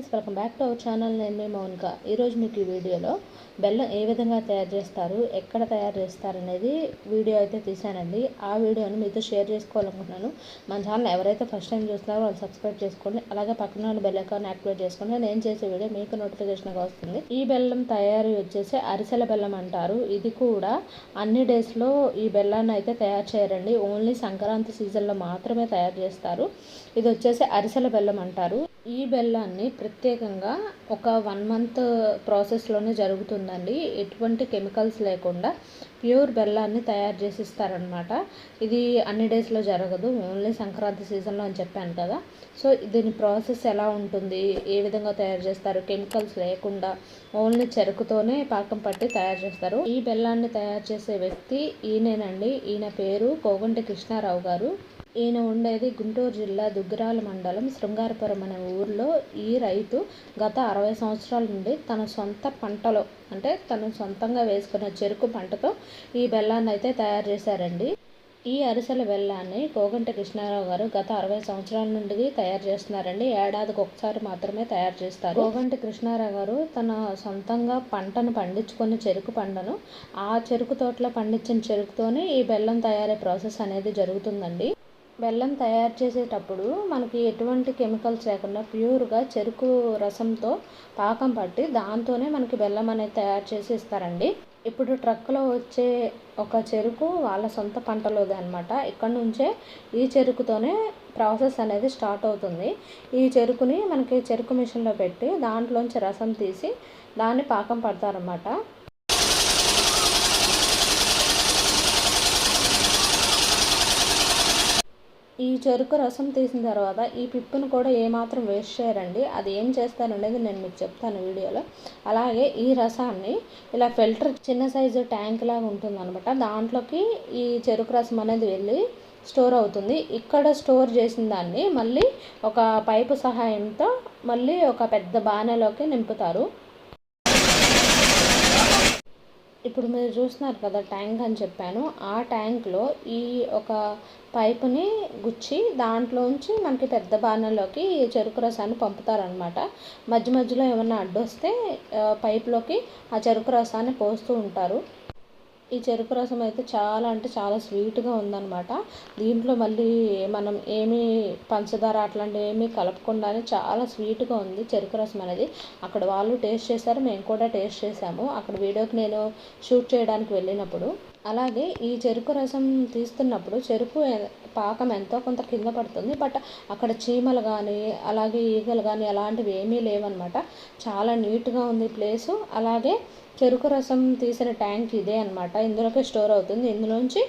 Friends, welcome back to our channel. నేను మీ మౌనిక. ఈరోజు మీకు ఈ వీడియోలో బెల్లం ఏ విధంగా తయారు చేస్తారు, ఎక్కడ తయారు చేస్తారు అనేది వీడియో అయితే తీసానండి. ఆ వీడియోని మీతో షేర్ చేసుకోవాలనుకుంటున్నాను. మన ఛానల్ ఎవరైతే ఫస్ట్ టైం చూస్తున్నారో వాళ్ళు సబ్స్క్రైబ్ చేసుకోండి. అలాగే పక్కన ఉన్న బెల్ ఐకాన్ యాక్టివేట్ చేసుకోండి. నేను చేసే వీడియో మీకు నోటిఫికేషన్గా వస్తుంది. ఈ బెల్లం తయారీ వచ్చేసి అరిసెల బెల్లం అంటారు. ఇది కూడా అన్ని డేస్లో ఈ బెల్లాన్ని అయితే తయారు చేయరండి. ఓన్లీ సంక్రాంతి సీజన్లో మాత్రమే తయారు చేస్తారు. ఇది వచ్చేసి అరిసెల బెల్లం అంటారు. ఈ బెల్లాన్ని ప్రత్యేకంగా ఒక 1 మంత్ ప్రాసెస్లోనే జరుగుతుందండి. ఎటువంటి కెమికల్స్ లేకుండా ప్యూర్ బెల్లాన్ని తయారు చేసి ఇస్తారనమాట. ఇది అన్ని డేస్లో జరగదు, ఓన్లీ సంక్రాంతి సీజన్లో అని చెప్పాను కదా. సో దీని ప్రాసెస్ ఎలా ఉంటుంది, ఏ విధంగా తయారు చేస్తారు, కెమికల్స్ లేకుండా ఓన్లీ చెరుకుతోనే పాకం పట్టి తయారు చేస్తారు. ఈ బెల్లాన్ని తయారు చేసే వ్యక్తి ఈయనేనండి. ఈయన పేరు కోగంటి కృష్ణారావు గారు. ఈయన ఉండేది గుంటూరు జిల్లా దుగ్గిరాల మండలం శృంగారపురం అనే ఊరిలో. ఈ రైతు గత 60 సంవత్సరాల నుండి తన సొంత పంటలో, అంటే తను సొంతంగా వేసుకున్న చెరుకు పంటతో ఈ బెల్లాన్ని అయితే తయారు చేశారండి. ఈ అరిసెల బెల్లాన్ని కోగంటి కృష్ణారావు గారు గత 60 సంవత్సరాల నుండి తయారు చేస్తున్నారండి. ఏడాదికి ఒకసారి మాత్రమే తయారు చేస్తారు. కోగంటి కృష్ణారావు గారు తన సొంతంగా పంటను పండించుకున్న చెరుకు పంటను ఆ చెరుకు తోటలో పండించిన చెరుకుతోనే ఈ బెల్లం తయారీ ప్రాసెస్ అనేది జరుగుతుందండి. బెల్లం తయారు చేసేటప్పుడు మనకి ఎటువంటి కెమికల్స్ లేకుండా ప్యూర్గా చెరుకు రసంతో పాకం పట్టి దాంతోనే మనకి బెల్లం అనేది తయారు చేసి ఇస్తారండి. ఇప్పుడు ట్రక్లో వచ్చే ఒక చెరుకు వాళ్ళ సొంత పంటలోది అనమాట. ఇక్కడ నుంచే ఈ చెరుకుతోనే ప్రాసెస్ అనేది స్టార్ట్ అవుతుంది. ఈ చెరుకుని మనకి చెరుకు మిషన్లో పెట్టి దాంట్లోంచి రసం తీసి దాన్ని పాకం పడతారన్నమాట. ఈ చెరుకు రసం తీసిన తర్వాత ఈ పిప్పును కూడా ఏమాత్రం వేస్ట్ చేయరండి. అది ఏం చేస్తారనేది నేను మీకు చెప్తాను వీడియోలో. అలాగే ఈ రసాన్ని ఇలా ఫిల్టర్ చిన్న సైజు ట్యాంక్ లాగా ఉంటుందన్నమాట. దాంట్లోకి ఈ చెరుకు రసం అనేది వెళ్ళి స్టోర్ అవుతుంది. ఇక్కడ స్టోర్ చేసిన దాన్ని మళ్ళీ ఒక పైపు సహాయంతో మళ్ళీ ఒక పెద్ద బాణలోకి నింపుతారు. ఇప్పుడు మీరు చూస్తున్నారు కదా ట్యాంక్ అని చెప్పాను. ఆ ట్యాంక్లో ఈ ఒక పైపుని గుచ్చి దాంట్లోంచి మనకి పెద్ద బాణలోకి చెరుకు రసాన్ని పంపుతారనమాట. మధ్య మధ్యలో ఏమన్నా అడ్డొస్తే పైపులోకి ఆ చెరుకు రసాన్ని పోస్తూ ఉంటారు. ఈ చెరుకు రసం అయితే చాలా అంటే చాలా స్వీట్గా ఉందన్నమాట. దీంట్లో మళ్ళీ మనం ఏమీ పంచదార అట్లాంటివి ఏమీ కలపకుండానే చాలా స్వీట్గా ఉంది చెరుకు రసం అనేది. అక్కడ వాళ్ళు టేస్ట్ చేశారు, మేము కూడా టేస్ట్ చేసాము అక్కడ వీడియోకి నేను షూట్ చేయడానికి వెళ్ళినప్పుడు. అలాగే ఈ చెరుకు రసం తీస్తున్నప్పుడు చెరుకు పాకం ఎంతో కొంత కింద పడుతుంది. బట్ అక్కడ చీమలు కానీ అలాగే ఈగలు కానీ అలాంటివి ఏమీ లేవన్నమాట. చాలా నీట్గా ఉంది ప్లేసు. అలాగే చెరుకు రసం తీసిన ట్యాంక్ ఇదే అనమాట. ఇందులోకి స్టోర్ అవుతుంది. ఇందులోంచి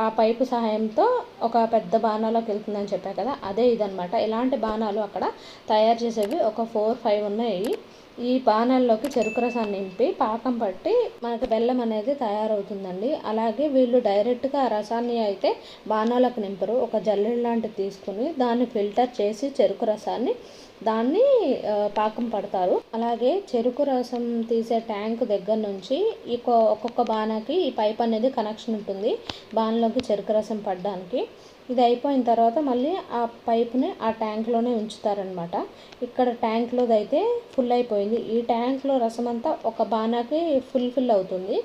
ఆ పైపు సహాయంతో ఒక పెద్ద బాణాలోకి వెళ్తుందని చెప్పాను కదా, అదే ఇదనమాట. ఇలాంటి బాణాలు అక్కడ తయారు చేసేవి ఒక 4-5 ఉన్నాయి. ఈ బాణాల్లోకి చెరుకు రసాన్ని నింపి పాకం పట్టి మనకు బెల్లం అనేది తయారవుతుందండి. అలాగే వీళ్ళు డైరెక్ట్గా ఆ రసాన్ని అయితే బాణాలకు నింపరు. ఒక జల్లెడ లాంటిది తీసుకుని దాన్ని ఫిల్టర్ చేసి చెరుకు రసాన్ని దాన్ని పాకం పడతారు. అలాగే చెరుకు రసం తీసే ట్యాంక్ దగ్గర నుంచి ఒక్కొక్క బాణాకి ఈ పైప్ అనేది కనెక్షన్ ఉంటుంది బాణలోకి చెరుకు రసం పడడానికి. ఇది అయిపోయిన తర్వాత మళ్ళీ ఆ పైప్ని ఆ ట్యాంక్లోనే ఉంచుతారనమాట. ఇక్కడ ట్యాంక్లోది అయితే ఫుల్ అయిపోయింది. ఈ ట్యాంక్లో రసం అంతా ఒక బాణాకి ఫుల్ అవుతుంది.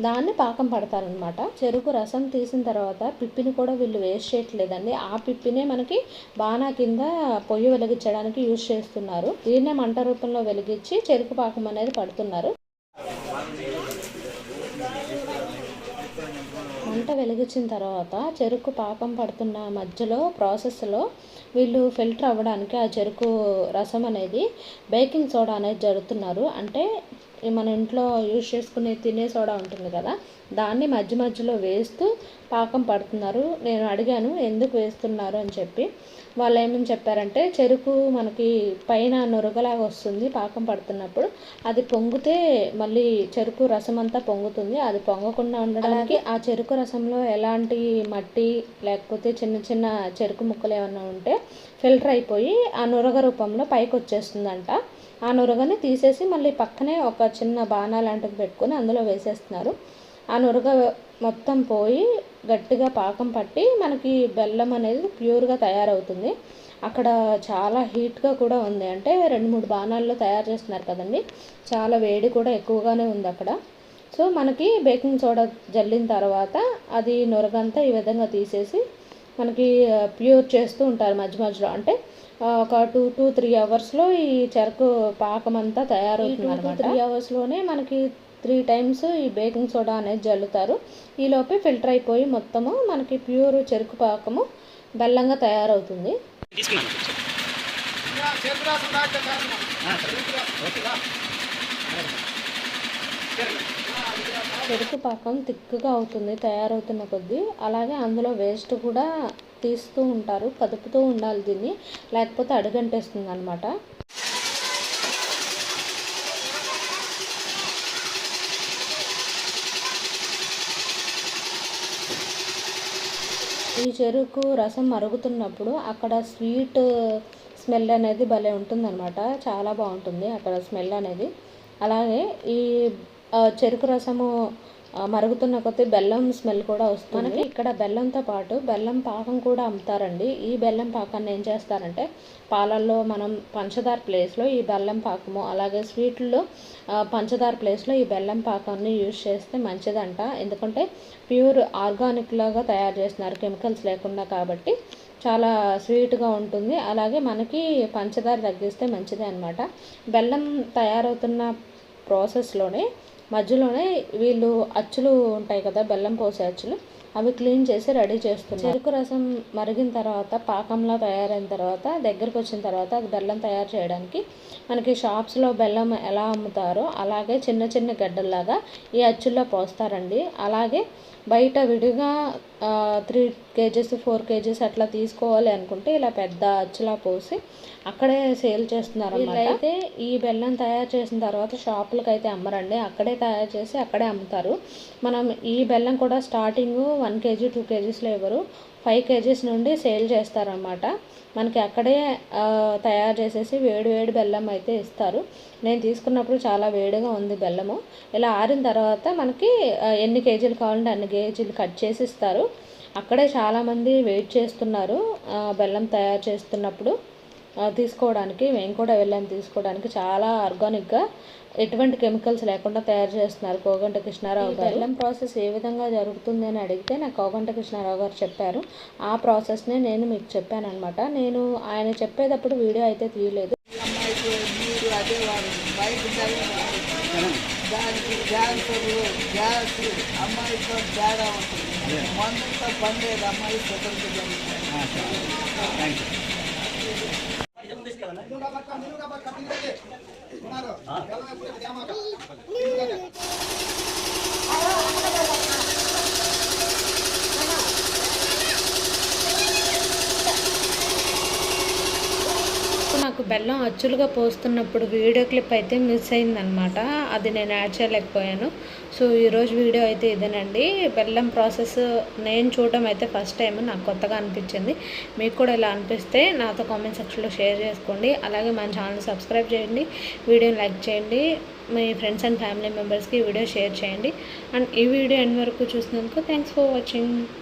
దాన్ని పాకం పడతారనమాట. చెరుకు రసం తీసిన తర్వాత పిప్పిని కూడా వీళ్ళు వేస్ట్ చేయట్లేదండి. ఆ పిప్పినే మనకి బాణా కింద పొయ్యి వెలిగించడానికి యూజ్ చేస్తున్నారు. దీన్నే మంట రూపంలో వెలిగించి చెరుకు పాకం అనేది పడుతున్నారు. మంట వెలిగించిన తర్వాత చెరుకు పాకం పడుతున్న మధ్యలో ప్రాసెస్లో వీళ్ళు ఫిల్టర్ అవ్వడానికి ఆ చెరుకు రసం అనేది బేకింగ్ సోడా అనేది జరుగుతున్నారు. అంటే మన ఇంట్లో యూజ్ చేసుకునే తినే సోడా ఉంటుంది కదా, దాన్ని మధ్య మధ్యలో వేస్తూ పాకం పడుతున్నారు. నేను అడిగాను ఎందుకు వేస్తున్నారు అని చెప్పి. వాళ్ళు ఏమని చెప్పారంటే చెరుకు మనకి పైన నురగలాగా వస్తుంది పాకం పడుతున్నప్పుడు, అది పొంగితే మళ్ళీ చెరుకు రసం అంతా పొంగుతుంది. అది పొంగకుండా ఉండడానికి ఆ చెరుకు రసంలో ఎలాంటి మట్టి లేకపోతే చిన్న చిన్న చెరుకు ముక్కలు ఏమైనా ఉంటే ఫిల్టర్ అయిపోయి ఆ నురగ రూపంలో పైకి వచ్చేస్తుందంట. ఆ నురగని తీసేసి మళ్ళీ పక్కనే ఒక చిన్న బాణా లాంటిది పెట్టుకొని అందులో వేసేస్తున్నారు. ఆ నురగ మొత్తం పోయి గట్టిగా పాకం పట్టి మనకి బెల్లం అనేది ప్యూర్గా తయారవుతుంది. అక్కడ చాలా హీట్గా కూడా ఉంది. అంటే 2-3 బాణాల్లో తయారు చేస్తున్నారు కదండి, చాలా వేడి కూడా ఎక్కువగానే ఉంది అక్కడ. సో మనకి బేకింగ్ సోడా జల్లిన తర్వాత అది నొరగంతా ఈ విధంగా తీసేసి మనకి ప్యూర్ చేస్తూ ఉంటారు మధ్య మధ్యలో. అంటే ఒక 2-3 అవర్స్లో ఈ చెరకు పాకం అంతా తయారవుతుంది అనమాట. 3 అవర్స్లోనే మనకి 3 టైమ్స్ ఈ బేకింగ్ సోడా అనేది జల్లుతారు. ఈలోపే ఫిల్టర్ అయిపోయి మొత్తము మనకి ప్యూర్ చెరుకు పాకము బెల్లంగా తయారవుతుంది. చెరుకు పాకం తిక్కుగా అవుతుంది తయారవుతున్న కొద్దీ. అలాగే అందులో వేస్ట్ కూడా తీస్తూ ఉంటారు, కదుపుతూ ఉండాలి దీన్ని, లేకపోతే అడుగంటేస్తుంది అనమాట. ఈ చెరుకు రసం మరుగుతున్నప్పుడు అక్కడ స్వీట్ స్మెల్ అనేది భలే ఉంటుందన్నమాట, చాలా బాగుంటుంది అక్కడ స్మెల్ అనేది. అలాగే ఈ చెరుకు రసము మరుగుతున్న కొద్దీ బెల్లం స్మెల్ కూడా వస్తుంది. మనకి ఇక్కడ బెల్లంతో పాటు బెల్లం పాకం కూడా అమ్ముతారండి. ఈ బెల్లం పాకాన్ని ఏం చేస్తారంటే పాలల్లో మనం పంచదార ప్లేస్లో ఈ బెల్లం పాకము, అలాగే స్వీట్లో పంచదార ప్లేస్లో ఈ బెల్లం పాకాన్ని యూజ్ చేస్తే మంచిదంట. ఎందుకంటే ప్యూర్ ఆర్గానిక్ లాగా తయారు చేస్తున్నారు, కెమికల్స్ లేకుండా, కాబట్టి చాలా స్వీట్గా ఉంటుంది. అలాగే మనకి పంచదార తగ్గిస్తే మంచిదే అనమాట. బెల్లం తయారవుతున్న ప్రాసెస్లోనే మధ్యలోనే వీళ్ళు అచ్చులు ఉంటాయి కదా, బెల్లం పోసే అచ్చులు, అవి క్లీన్ చేసి రెడీ చేస్తున్నారు. చెరుకు రసం మరిగిన తర్వాత పాకంలా తయారైన తర్వాత దగ్గరకు వచ్చిన తర్వాత అది బెల్లం తయారు చేయడానికి మనకి షాప్స్లో బెల్లం ఎలా అమ్ముతారో అలాగే చిన్న చిన్న గడ్డల్లాగా ఈ అచ్చుల్లో పోస్తారండి. అలాగే బయట విడిగా 3 kgs 4 kgs అట్లా తీసుకోవాలి అనుకుంటే ఇలా పెద్ద అచ్చులా పోసి అక్కడే సేల్ చేస్తున్నారు అన్నమాట. అయితే ఈ బెల్లం తయారు చేసిన తర్వాత షాపులకు అయితే అమ్మరండి, అక్కడే తయారు చేసి అక్కడే అమ్ముతారు. మనం ఈ బెల్లం కూడా స్టార్టింగ్ 1 kg 2 kgsలో ఇవ్వరు, 5 kgs నుండి సేల్ చేస్తారన్నమాట. మనకి అక్కడే తయారు చేసేసి వేడి వేడి బెల్లం అయితే ఇస్తారు. నేను తీసుకున్నప్పుడు చాలా వేడిగా ఉంది బెల్లము. ఇలా ఆరిన తర్వాత మనకి ఎన్ని కేజీలు కావాలంటే అన్ని కేజీలు కట్ చేసి ఇస్తారు. అక్కడే చాలామంది వెయిట్ చేస్తున్నారు బెల్లం తయారు చేస్తున్నప్పుడు తీసుకోవడానికి. మేము కూడా వెళ్ళాము తీసుకోవడానికి. చాలా ఆర్గానిక్గా ఎటువంటి కెమికల్స్ లేకుండా తయారు చేస్తున్నారు కోగంట కృష్ణారావు గారు. బెల్లం ప్రాసెస్ ఏ విధంగా జరుగుతుంది అని అడిగితే నాకు కోగంట కృష్ణారావు గారు చెప్పారు. ఆ ప్రాసెస్నే నేను మీకు చెప్పాను అనమాట. నేను ఆయన చెప్పేటప్పుడు వీడియో అయితే తీయలేదు. నాకు బెల్లం అచ్చులుగా పోస్తున్నప్పుడు వీడియో క్లిప్ అయితే మిస్ అయిందనమాట, అది నేను యాడ్ చేయలేకపోయాను. సో ఈరోజు వీడియో అయితే ఇదేనండి. బెల్లం ప్రాసెస్ నేను చూడడం అయితే ఫస్ట్ టైం, నాకు కొత్తగా అనిపించింది. మీకు కూడా ఇలా అనిపిస్తే నాతో కామెంట్ సెక్షన్లో షేర్ చేసుకోండి. అలాగే మన ఛానల్ సబ్స్క్రైబ్ చేయండి, వీడియోని లైక్ చేయండి, మీ ఫ్రెండ్స్ అండ్ ఫ్యామిలీ మెంబర్స్కి ఈ వీడియో షేర్ చేయండి. అండ్ ఈ వీడియో ఎండ్ వరకు చూసినందుకు థ్యాంక్స్ ఫర్ వాచింగ్.